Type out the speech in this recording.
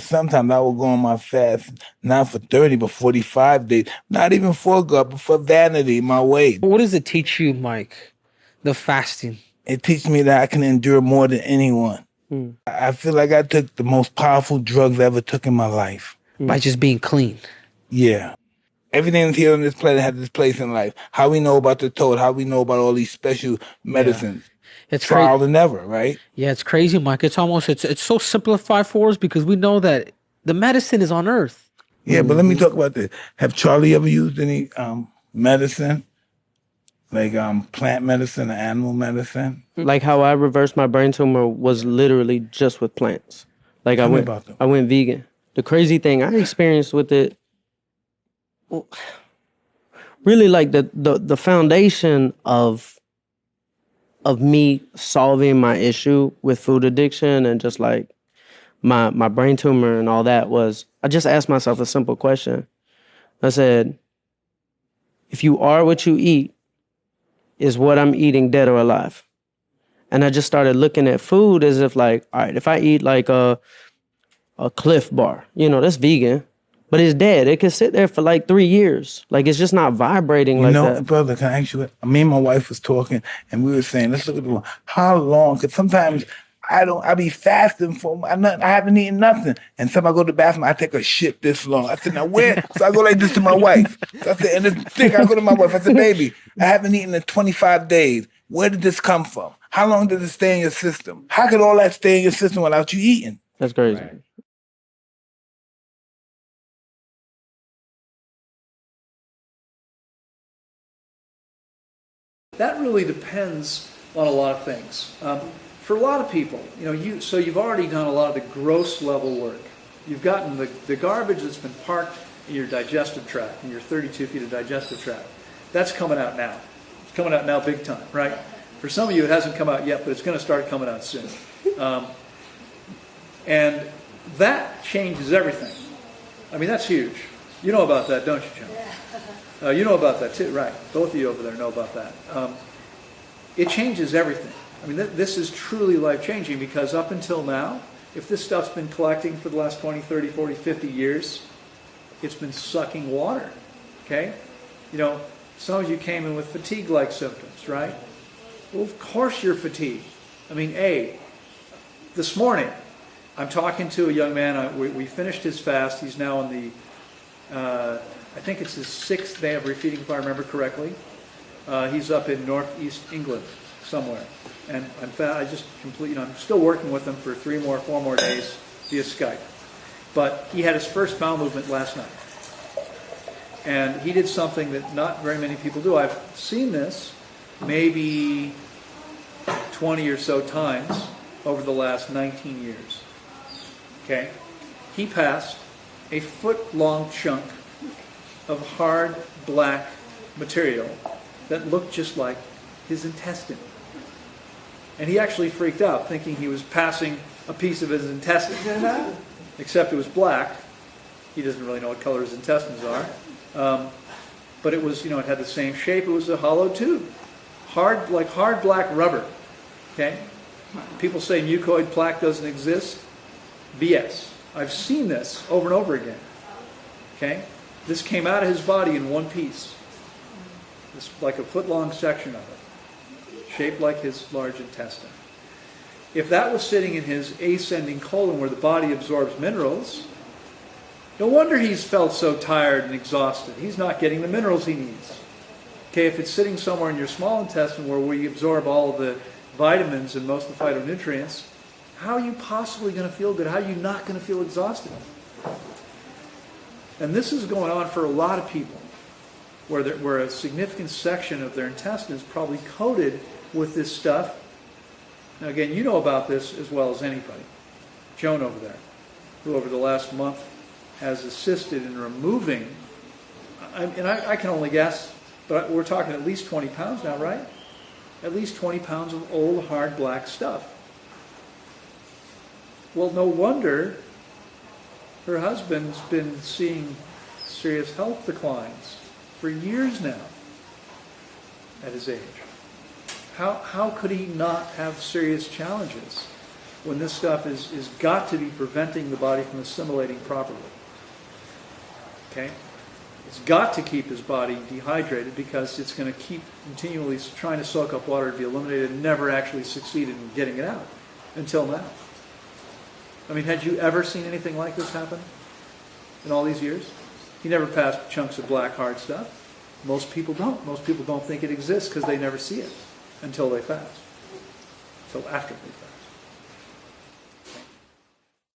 Sometimes I will go on my fast, not for 30, but 45 days. Not even for God, but for vanity, my weight. What does it teach you, Mike? The fasting. It teaches me that I can endure more than anyone. I feel like I took the most powerful drugs I ever took in my life. By just being clean. Yeah. Everything that's here on this planet has its place in life. How we know about the toad, how we know about all these special medicines. It's Trial crazy. and error, right? Yeah, it's crazy, Mike. It's so simplified for us because we know that the medicine is on Earth. Yeah, but let me talk about this. Have Charlie ever used any medicine? Like plant medicine or animal medicine? Like how I reversed my brain tumor was literally just with plants. Like Tell me about them. I went vegan. The crazy thing I experienced with it, really like the foundation of me solving my issue with food addiction and just like my brain tumor and all that was, I just asked myself a simple question. I said, if you are what you eat, is what I'm eating dead or alive? And I just started looking at food as if like, all right, if I eat like a Cliff Bar, that's vegan, but it's dead. It could sit there for like 3 years. Like it's just not vibrating like that. Brother, can I ask you, me and my wife was talking and we were saying, let's look at the one. How long? Because sometimes I be fasting I haven't eaten nothing. And sometimes I go to the bathroom, I take a shit this long. I said, now where? So I go like this to my wife. So I said, and it's thick. I go to my wife. I said, baby, I haven't eaten in 25 days. Where did this come from? How long did it stay in your system? How could all that stay in your system without you eating? That's crazy. Right. That really depends on a lot of things. For a lot of people, you've already done a lot of the gross level work. You've gotten the garbage that's been parked in your digestive tract, in your 32 feet of digestive tract. That's coming out now. It's coming out now big time, right? For some of you, it hasn't come out yet, but it's going to start coming out soon. And that changes everything. I mean, that's huge. You know about that, don't you, John? You know about that too, right? Both of you over there know about that. It changes everything. I mean, this is truly life-changing because up until now, if this stuff's been collecting for the last 20, 30, 40, 50 years, it's been sucking water, okay? Some of you came in with fatigue-like symptoms, right? Well, of course you're fatigued. I mean, this morning, I'm talking to a young man. We finished his fast. He's now on the, I think it's his 6th day of refeeding, if I remember correctly. He's up in northeast England somewhere. And I'm still working with him for 4 more days via Skype. But he had his first bowel movement last night. And he did something that not very many people do. I've seen this maybe 20 or so times over the last 19 years. Okay? He passed a foot-long chunk of hard black material that looked just like his intestine. And he actually freaked out, thinking he was passing a piece of his intestine. Except it was black. He doesn't really know what color his intestines are. But it was, it had the same shape. It was a hollow tube. Hard black rubber. Okay? People say mucoid plaque doesn't exist. BS. I've seen this over and over again. Okay? This came out of his body in one piece. It's like a foot-long section of it. Shaped like his large intestine. If that was sitting in his ascending colon where the body absorbs minerals, no wonder he's felt so tired and exhausted. He's not getting the minerals he needs. Okay, if it's sitting somewhere in your small intestine where we absorb all of the vitamins and most of the phytonutrients, how are you possibly going to feel good? How are you not going to feel exhausted? And this is going on for a lot of people, where a significant section of their intestine is probably coated with this stuff. Now again, you know about this as well as anybody. Joan over there, who over the last month has assisted in removing, and I can only guess, but we're talking at least 20 pounds now, right? At least 20 pounds of old, hard, black stuff. Well, no wonder her husband's been seeing serious health declines for years now at his age. How could he not have serious challenges? when this stuff is got to be preventing the body from assimilating properly. Okay? It's got to keep his body dehydrated because it's going to keep continually trying to soak up water to be eliminated and never actually succeeded in getting it out until now. I mean, had you ever seen anything like this happen in all these years? He never passed chunks of black hard stuff. Most people don't. Most people don't think it exists because they never see it until they fast. So after they fast.